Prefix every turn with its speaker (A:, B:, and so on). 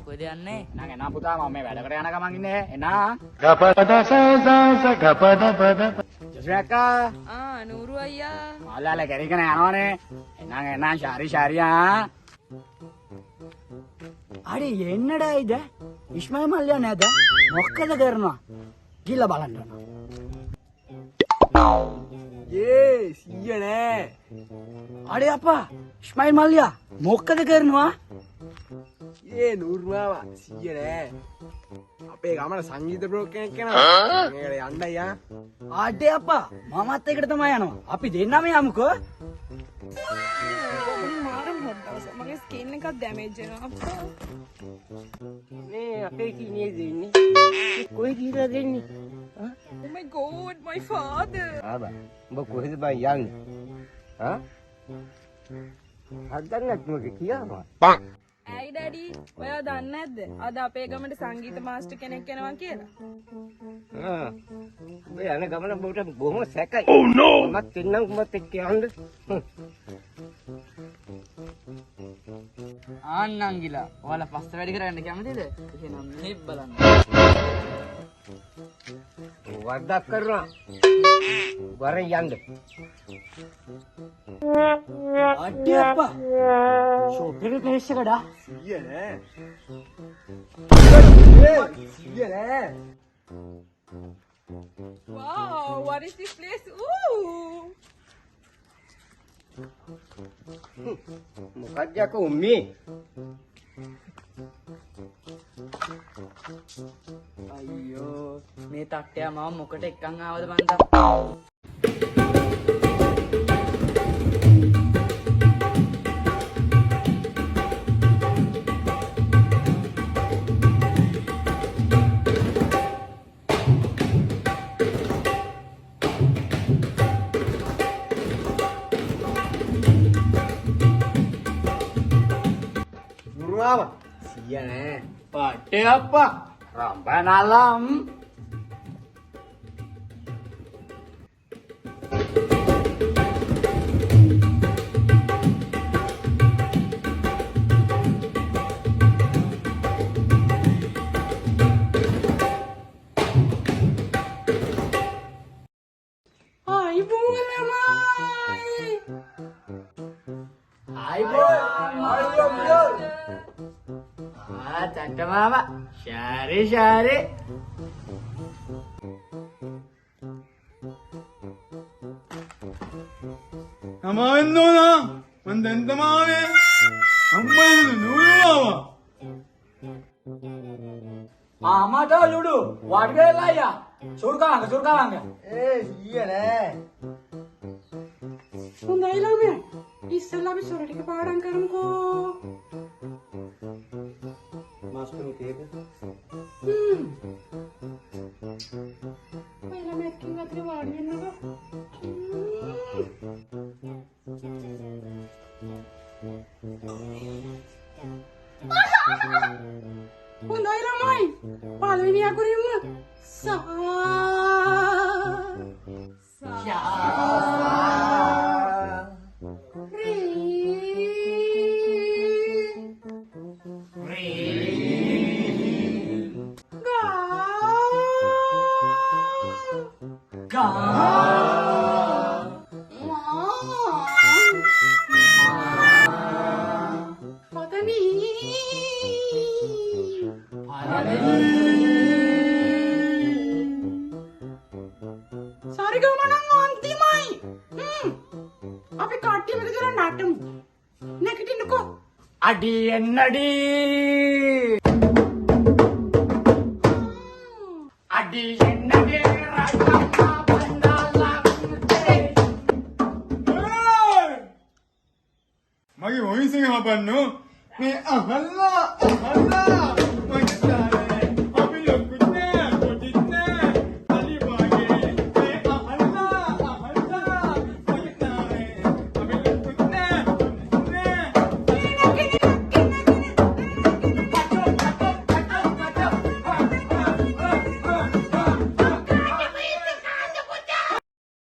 A: කොහෙද යන්නේ?
B: නං එනා පුතා මම මේ වැඩකට යන ගමන් ඉන්නේ. එනා. ජස්මිකා.
C: නූරු අයියා.
B: මාලාලා කැරිකන යනවනේ. එනා ශාරියා. අඩේ එන්නඩා ඉද? ඉස්මායිල් මල්ලියා නේද? මොකද කරනවා? ගිහලා බලන්න ඕන. සීය නෑ. අඩේ අප්පා ඉස්මායිල් මල්ලියා මොකද කරනවා?
D: නූර් මාමා සීය නෑ. අපේ ගමන සංගීත බ්‍රෝක් කෙනෙක් කෙනා. මේකට යන්නයි යා.
B: අඩේ අප්පා මමත් එකට තමයි යනවා. අපි දෙන්නම යමුකෝ.
C: මගේ ස්කින් එකක් ඩැමේජ් වෙනවා අප්පා.
D: මේ අපේ කීනේ දෙන්නේ. කොයි කීලා දෙන්නේ?
C: Oh my god, my father.
D: ආබා. උඹ කොහෙද බං යන්නේ? හා? හදන්නත් මොකද කියනවා?
C: ඇයි ඩැඩි? ඔයා දන්නේ නැද්ද? අද අපේ ගමට සංගීත මාස්ටර් කෙනෙක් එනවා කියලා.
D: උඹ යන ගමන උඹට බොහොම සැකයි. Oh no. මත් එන්නම් උඹත් එක්ක යන්න.
A: ආන්නංගිලා. ඔයාලා පස්ස වැඩි කරන්න කැමතිද? එහෙනම් මේ බලන්න.
D: වර්ධක් කරනවා. වරෙන් යන්න.
B: අඩේ අප්පා. ෂෝපරේ ප්ලේස් එකඩා.
D: සීය නෑ. සීය නෑ.
C: Wow, what is this place? Ooh.
D: මොකක්ද යකෝ උම්මේ?
A: අයියෝ මේ තට්ටයා මම මොකට එක්කන් ආවද මන්දා?
D: Apa? Sian
B: අඩේ අප්පා රම්බනලම්. Mama, share.
E: Amavendola, mandenta mame. Ammainu nuluwa.
B: Amata ludu, wadgela ya. Surkanga.
D: iya ne.
C: හොඳයි ළමයා. ඉස්සෙල්ලා අපි සොර ටික පාඩම් කරමුකෝ.
D: Master cake.
C: ඔයාලා මේකෙන් අතේ වාඩි වෙන්නකෝ. හොඳයි ළමයි. පළවෙනි අකුරින්ම
B: Adi.